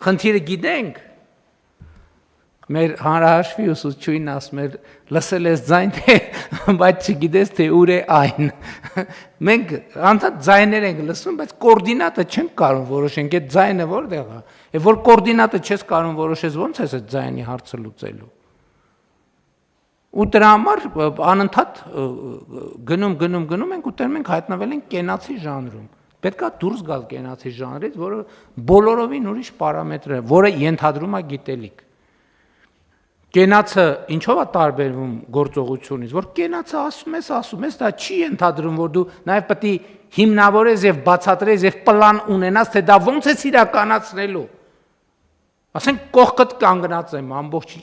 խնդիրը գիտենք։ Մեր հանրահաշվի ուսուցչուհին ասում էր, լսել ես ձայն, բայց չգիտես, թե ուր է այն։ Մենք անդադ ձայներ ենք լսում, բայց կոորդինատը չենք կարող որոշենք, այդ ձայնը որտեղ է։ Եվ որ կոորդինատը չես կարող որոշես, ոնց ես այդ ձայնի հարցը լուծելու։ Ու դրա համար անընդհատ գնում ենք ու տեղ մենք հայտնվել ենք կենացի ժանրում։ Պետք է դուրս գալ կենացի ժանրից, որը բոլորովին ուրիշ պարամետր է, որը ենթադրում է գիտելիք։ Կենացը ինչով է տարբերվում գործողությունից, որ կենացը ասում ես, դա չի ենթադրում, որ դու նաև պետք է հիմնավորես եւ բացատրես եւ պլան ունենաս, թե դա ոնց ես իրականացնելու։ Ասենք կողքդ կանգնած եմ ամբողջ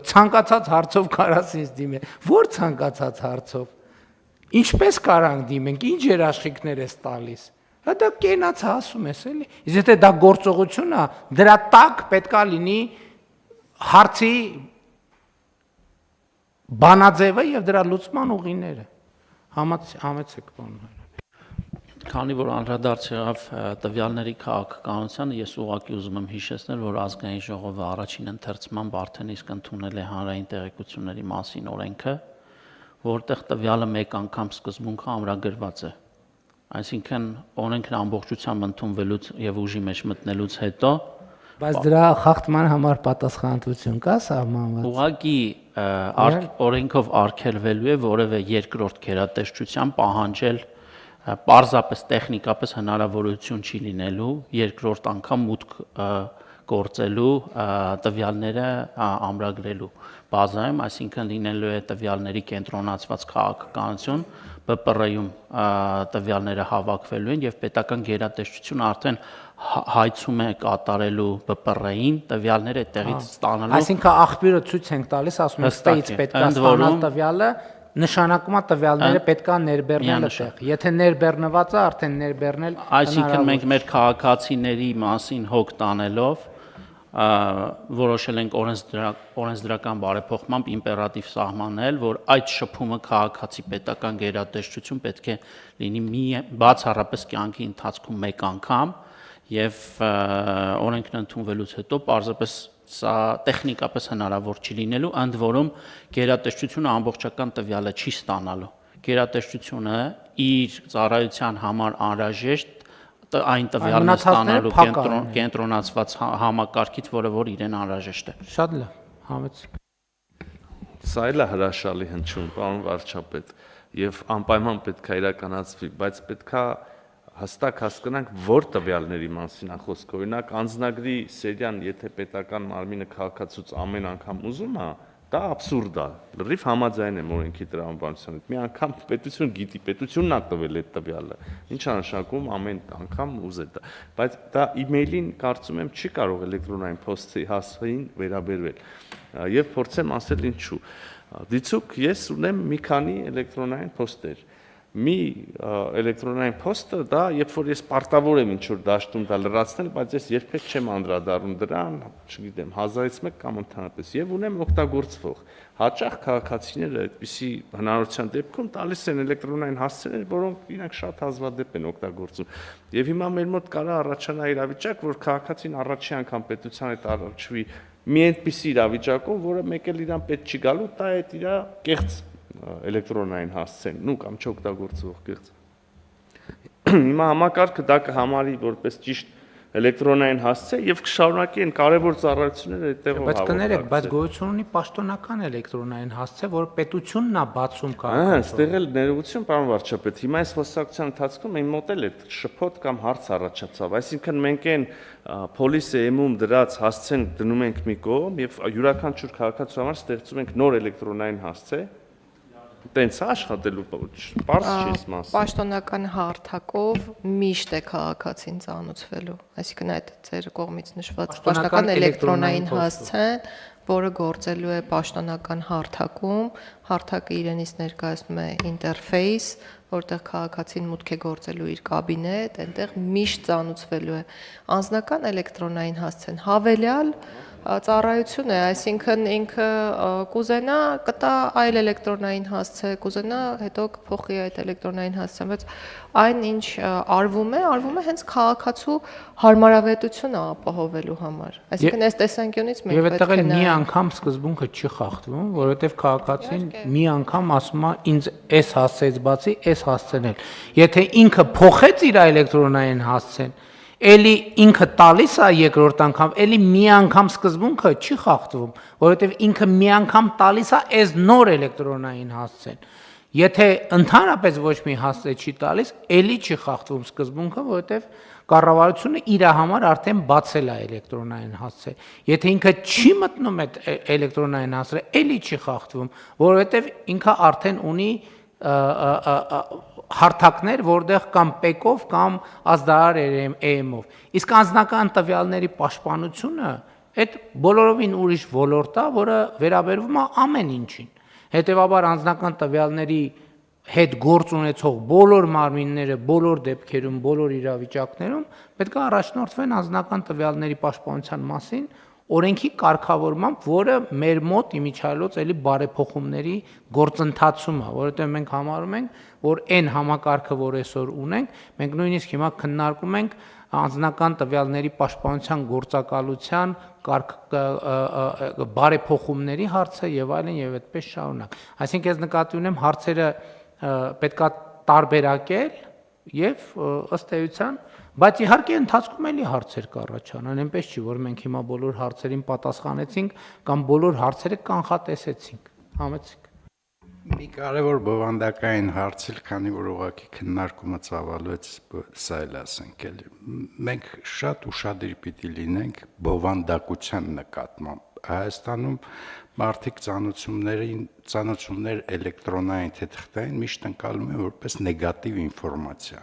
ցանկացած հարցով կարաս ինձ դիմել։ Որ ցանկացած հարցով։ Ինչպես կարանք դիմենք, ինչ երաշխիքներ ես տալիս։ Դա կենաց ասում ես էլի։ Իսկ եթե դա գործողություն է, դրա տակ պետքա լինի հարցի բանաձևը եւ դրա լուծման ուղիները։ Համեցեք բանները։ Քանի որ անդրադարձ եղավ տվյալների քաղաքականությանը, ես ուղղակի ուզում եմ հիշեցնել, որ ազգային ժողովը առաջին ընթերցման արդեն իսկ ընդունել է հանրային տեղեկությունների մասին օրենքը, որտեղ տվյալը մեկ անգամ սկզբունքը ամրագրված է։ Այսինքն օրենքն ամբողջությամբ ընդունվելուց եւ ուժի մեջ մտնելուց հետո բայց դրա խախտման համար պատասխանատվություն կա սահմանված։ Ուղղակի օրենքով արգելվելու է որևէ երկրորդ գերատեսչության պահանջել պարզապես տեխնիկապես հնարավորություն չի լինելու երկրորդ անգամ մուտք գործելու տվյալները ամրագրելու բազայում, այսինքն լինելու է տվյալների կենտրոնացված քաղաքականություն, ԲՊՌ-ում տվյալները հավաքվելու են եւ պետական գերատեսչությունը արդեն հայցում է կատարելու ԲՊՌ-ին տվյալները այդտեղից ստանալու։ Այսինքն աղբյուրը ցույց ենք տալիս, ասում ենք ստեից պետք է ստանալ տվյալը, նշանակում է տվյալները պետք է ներբեռնել այդտեղ։ Եթե ներբեռնված է, արդեն ներբեռնել։ Այսինքն մենք մեր քաղաքացիների մասին հոգ տանելով որոշել ենք օրենսդրական բարեփոխմամբ իմպերատիվ սահմանել, որ այդ շփումը քաղաքացի պետական գերատեսչություն պետք է լինի բացառապես կյանքի ընթացքում մեկ անգամ եւ օրենքն ընդունվելուց հետո պարզապես սա տեխնիկապես հնարավոր չի լինելու, ընդ որում գերատեսչությունը ամբողջական տվյալը չի ստանալու։ Գերատեսչությունը իր ծառայության համար անհրաժեշտ այն տվյալն է ստանալու կենտրոնացված համակարգից, որը որ իրեն անհրաժեշտ է։ Շատ լավ, համեցեք։ Սա էլ է հրաշալի հնչում, պարոն վարչապետ, եւ անպայման պետք է իրականացվի, բայց պետք է հստակ հասկանանք, որ տվյալների մասին է խոսքը։ Օրինակ, անձնագրի սերիան, եթե պետական մարմինը քաղաքացուց ամեն անգամ ուզում է, դա աբսուրդ է։ Լրիվ համաձայն եմ օրենքի տրամաբանության հետ։ Մի անգամ պետություն գիտի, պետությունն է տվել այդ տվյալը։ Ինչ է նշանակում ամեն անգամ ուզել դա։ Բայց դա email-ին կարծում եմ չի կարող էլեկտրոնային փոստի հասցեին վերաբերվել։ Եվ փորձեմ ասել ինչու։ Դիցուք ես ունեմ մի քանի էլեկտրոնային փոստեր։ Մի էլեկտրոնային փոստը դա, երբ որ ես պարտավոր եմ ինչ-որ դաշտում դա լրացնել, բայց ես երբեք չեմ անդրադառնում դրան, չգիտեմ, 1000-ից 1 կամ ընդհանրապես, եւ ունեմ օգտագործվող։ Հաճախ քաղաքացիները այդպիսի հնարավորության դեպքում տալիս են էլեկտրոնային հասցեներ, որոնք իրենք շատ հազվադեպ են օգտագործում։ Եվ հիմա մեր մոտ կարա առաջանա իրավիճակ, որ քաղաքացին առաջի անգամ պետության հետ առնչվի մի այնպիսի իրավիճակով, որը մեկ էլ իրան պետք չի գալու, դա է իր կեղծ էլեկտրոնային հասցեն, նու կամ չօգտագործվող կեղծ։ Հիմա համակարգը դա կհամարի որպես ճիշտ էլեկտրոնային հասցե եւ կշարունակի այն կարևոր ծառայությունները այդտեղով Բայց կներեք, բայց գոյություն ունի պաշտոնական էլեկտրոնային հասցե, որ պետությունն է բացում քաղաքում։ Այստեղ էլ ներողություն, պարոն վարչապետ, հիմա այս խոսակցության ընթացքում այն մոտ էլ է շփոթ կամ հարց առաջացավ, այսինքն մենք այն policy-ում դրած հասցեն դնում ենք մի կողմ եւ յուրաքանչյուր քաղաքացու համար ստեղծում ենք նոր էլեկտրոնային հասցե։ Տենց աշխատելու բարձ չես մաս։ Պաշտոնական հարթակով միշտ է քաղաքացին ծանոթվելու, այսինքն այդ ձեր կողմից նշված պաշտոնական էլեկտրոնային հասցեն, որը գործելու է պաշտոնական հարթակում, հարթակը իրենից ներկայացնում է ինտերֆեյս, որտեղ քաղաքացին մուտք է գործելու իր կաբինետ, այնտեղ միշտ ծանոթվելու է։ Անձնական էլեկտրոնային հասցեն հավելյալ ծառայություն է, այսինքն ինքը կուզենա կտա այլ էլեկտրոնային հասցե, կուզենա հետո կփոխի այդ էլեկտրոնային հասցեն, բայց այն ինչ արվում է հենց քաղաքացու հարմարավետությունը ապահովելու համար։ Այսինքն այս տեսանկյունից մենք Եվ այդտեղ պետք է էլ մի անգամ սկզբունքը չի խախտվում, որովհետև քաղաքացին մի անգամ ասում է ինձ այս հասցեից բացի այս հասցեն էլ։ Եթե ինքը փոխեց իր էլեկտրոնային հասցեն, էլի ինքը տալիս է երկրորդ անգամ, էլի մի անգամ սկզբունքը չի խախտվում, որովհետև ինքը մի անգամ տալիս է այս նոր էլեկտրոնային հասցեն։ Եթե ընդհանրապես ոչ մի հասցե չի տալիս, էլի չի խախտվում սկզբունքը, որովհետև կառավարությունը իր համար արդեն բացել է էլեկտրոնային հասցե։ Եթե ինքը չի մտնում այդ էլեկտրոնային հասցե, էլի չի խախտվում, որովհետև ինքը արդեն ունի հարթակներ, որտեղ կամ պեկով կամ ազդարար EM-ով։ Իսկ անձնական տվյալների պաշտպանությունը այդ բոլորովին ուրիշ ոլորտ է, որը վերաբերվում է ամեն ինչին։ Հետևաբար անձնական տվյալների հետ գործ ունեցող բոլոր մարմինները, բոլոր դեպքերում, բոլոր իրավիճակներում պետք է առաջնորդվեն անձնական տվյալների պաշտպանության մասին օրենքի կարգավորմամբ, որը մեր մոտ իմիջիայլոց էլի բարեփոխումների գործընթացում է, որովհետև մենք համարում ենք, որ այն համակարգը, որ այսօր ունենք, մենք նույնիսկ հիմա քննարկում ենք անձնական տվյալների պաշտպանության գործակալության բարեփոխումների հարցը եւ այլն եւ այդպես շարունակ։ Այսինքն ես նկատի ունեմ հարցերը պետքա տարբերակել եւ ըստ էության, բայց իհարկե ընթացքում էլի հարցեր կառաջանան, այնպես չի, որ մենք հիմա բոլոր հարցերին պատասխանեցինք կամ բոլոր հարցերը կանխատեսեցինք։ Համեցեք։ Մի կարևոր բովանդակային հարց էլ, քանի որ ուղղակի քննարկումը ծավալվեց, սա էլ ասենք էլ։ Մենք շատ ուշադիր պիտի լինենք բովանդակության նկատմամբ։ Հայաստանում մարդիկ ծանոթություններ էլեկտրոնային թե թղթային միշտ ընկալում են որպես նեգատիվ ինֆորմացիա։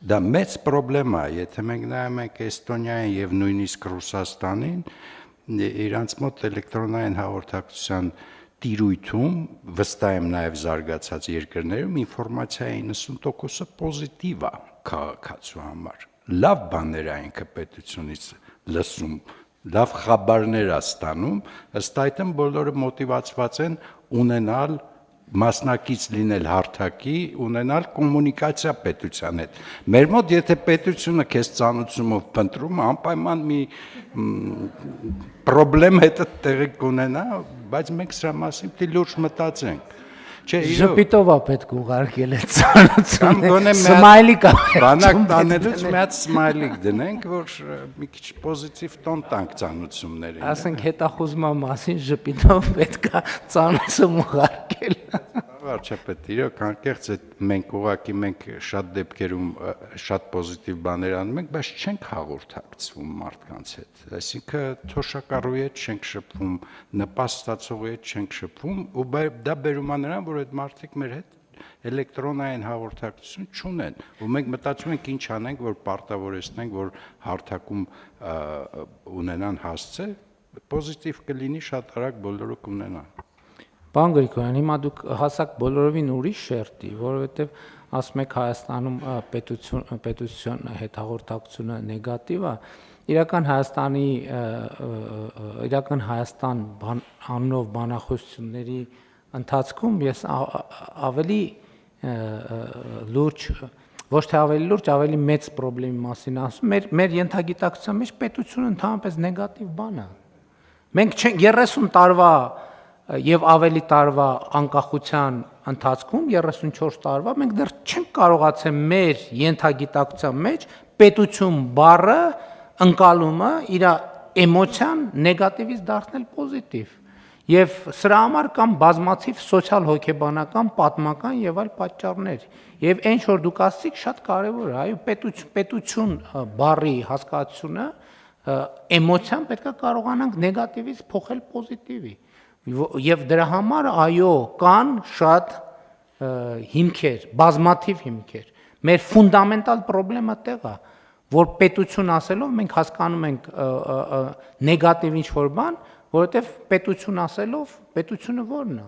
Դա մեծ պրոբլեմ է, եթե մենք նայում ենք Էստոնիային եւ նույնիսկ Ռուսաստանին, իրանց մոտ էլեկտրոնային հաղորդակցության տիրույթում, վստահ եմ նաև զարգացած երկրներում ինֆորմացիայի 90%-ը պոզիտիվ է քաղաքացու համար։ Լավ բաներ է ինքը պետությունից լսում, լավ խաբարներ է ստանում, ըստ այդմ բոլորը մոտիվացված են ունենալ մասնակից լինել հարթակի, ունենալ կոմունիկացիա պետության հետ։ Մեր մոտ եթե պետությունը քեզ ծանոթությունով փնտրում, անպայման մի պրոբլեմ հետը տեղի կունենա, բայց մենք սրա մասին պիտի լուրջ մտածենք։ Չէ, Ժպիտով է պետք ուղարկել այդ ծանոթությունը։ Կամ գոնե Սմայլի կա։ բանակ տանելուց մի հատ սմայլիկ դնենք, որ մի քիչ պոզիտիվ տոն տանք ծանոթություններին։ Ասենք հետախուզման մասին ժպիտով պետք է ծանոթում ուղարկել։ Վարչապետ, իրոք անկեղծ է, մենք շատ դեպքերում շատ պոզիտիվ բաներ անում ենք, բայց չենք հաղորդակցվում մարդկանց հետ։ Այսինքն թոշակառուի հետ չենք շփվում, նպաստացողի հետ չենք շփվում, ու դա բերում է նրան, որ այդ մարդիկ մեր հետ էլեկտրոնային հաղորդակցություն չունեն, ու մենք մտածում ենք ինչ անենք, որ պարտավորեցնենք, որ հարթակում ունենան հասցե, պոզիտիվ կլինի, շատ արագ բոլորը կունենան։ Պարոն Գրիգորյան, հիմա դուք հասակ բոլորովին ուրիշ շերտի, որովհետև ասում եք Հայաստանում պետության հետ հաղորդակցությունը նեգատիվ է, իրական Հայաստան անունով բանախոսությունների ընթացքում ես ավելի լուրջ, ոչ թե ավելի լուրջ, ավելի մեծ խնդրի մասին ասում, մեր ենթագիտակցության մեջ պետությունը ընդհանրապես նեգատիվ բան է։ Մենք չենք 30 տարվա եւ ավելի տարվա անկախության ընթացքում 34 տարվա մենք դեռ չենք կարողացել մեր ենթագիտակցության մեջ պետություն բառը ընկալումը իր էմոցիան նեգատիվից դարձնել պոզիտիվ եւ սրա համար կան բազմաթիվ սոցիալ-հոգեբանական, պատմական եւ այլ պատճառներ եւ այն որ դուք ասացիք շատ կարեւոր է, այո, պետություն բառի հասկացությունը էմոցիան պետք է կարողանանք նեգատիվից փոխել պոզիտիվի եւ դրա համար այո կան շատ հիմքեր, բազմաթիվ հիմքեր։ Մեր ֆունդամենտալ խնդրեմը տեղ է, որ պետություն ասելով մենք հասկանում ենք նեգատիվ ինչ-որ բան, որովհետեւ պետություն ասելով պետությունը ո՞րն է։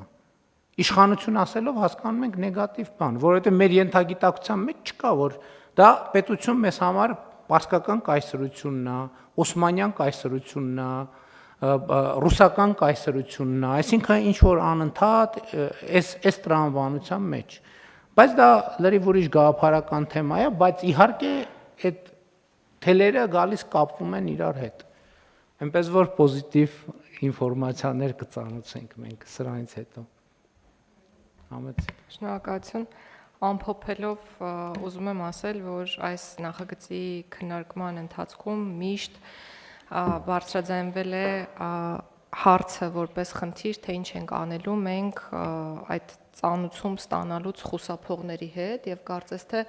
Իշխանություն ասելով հասկանում ենք նեգատիվ բան, որովհետեւ մեր ենթագիտակցության մեջ չկա, որ դա պետություն մեզ համար պարսկական կայսրությունն է, օսմանյան կայսրությունն է, ռուսական կայսրությունն է, այսինքն ինչ որ անընդհատ այս տրամաբանության մեջ։ Բայց դա լրիվ ուրիշ գաղափարական թեմա է, բայց իհարկե այդ թելերը գալիս կապվում են իրար հետ։ Այնպես որ պոզիտիվ ինֆորմացիաներ կծանոթենք մենք սրանից հետո։ Համեցեք։ Շնորհակալություն։ Ամփոփելով ուզում եմ ասել, որ այս նախագծի քննարկման ընթացքում միշտ բարձրաձայնվել է հարցը որպես խնդիր, թե ինչ ենք անելու մենք այդ ծանոթում ստանալուց խուսափողների հետ եւ կարծես թե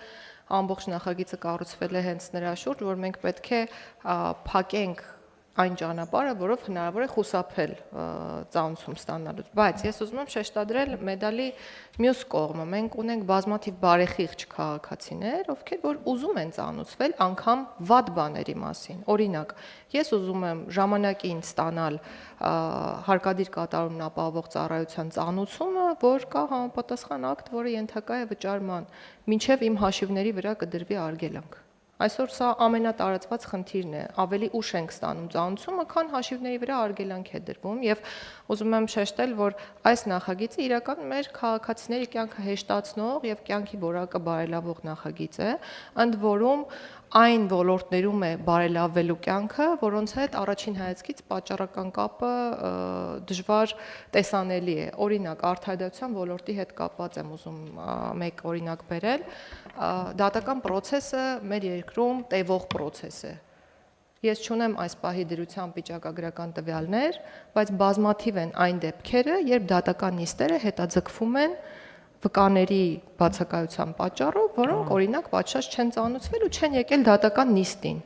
ամբողջ նախագիծը կառուցվել է հենց նրա շուրջ, որ մենք պետք է փակենք այն ճանապարհը, որով հնարավոր է խուսափել ծանոթում ստանալուց, բայց ես ուզում եմ շեշտադրել մեդալի մյուս կողմը։ Մենք ունենք բազմաթիվ բարեխիղճ քաղաքացիներ, ովքեր որ ուզում են ծանոթվել անգամ վատ բաների մասին։ Օրինակ, ես ուզում եմ ժամանակին ստանալ հարկադիր կատարումն ապահովող ծառայության ծանոթումը, որ կա համապատասխան ակտ, որը ենթակա է վճարման, մինչև իմ հաշիվների վրա կդրվի արգելանք։ Այսօր սա ամենատարածված խնդիրն է, ավելի ուշ ենք ստանում ծանոթությունը, քան հաշիվների վրա արգելանք է դրվում եւ ուզում եմ շեշտել, որ այս նախագիծը իրական մեր քաղաքացիների կյանքը հեշտացնող եւ կյանքի որակը բարելավող նախագիծ է, ընդ որում այն ոլորտներում է բարելավելու կյանքը, որոնց հետ առաջին հայացքից պատճառական կապը դժվար տեսանելի է։ Օրինակ, արդարադատության ոլորտի հետ կապված եմ ուզում մեկ օրինակ բերել։ Դատական process-ը մեր երկրում տևող process է։ Ես չունեմ այս պահի դրությամբ վիճակագրական տվյալներ, բայց բազմաթիվ են այն դեպքերը, երբ դատական նիստերը հետաձգվում են վկաների բացակայության պատճառով, որոնք օրինակ պատշաճ չեն ծանուցվել ու չեն եկել դատական նիստին։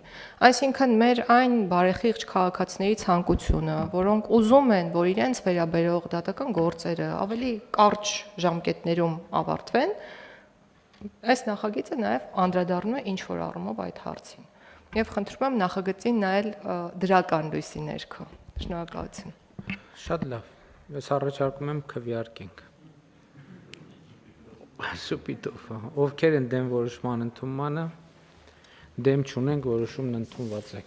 Այսինքն մեր այն բարեխիղճ քաղաքացիների ցանկությունը, որոնք ուզում են, որ իրենց վերաբերող դատական գործերը ավելի կարճ ժամկետներում ավարտվեն, այս նախագիծը նաև անդրադառնում է ինչ որ առումով այդ հարցին։ Եվ խնդրում եմ նախագծին նայել դրական լույսի ներքո։ Շնորհակալություն։ Շատ լավ։ Ես առաջարկում եմ քվեարկենք։ Շուպիտով, ովքեր են դեմ որոշման ընդունմանը, դեմ չունենք, որոշումն ընդունված է։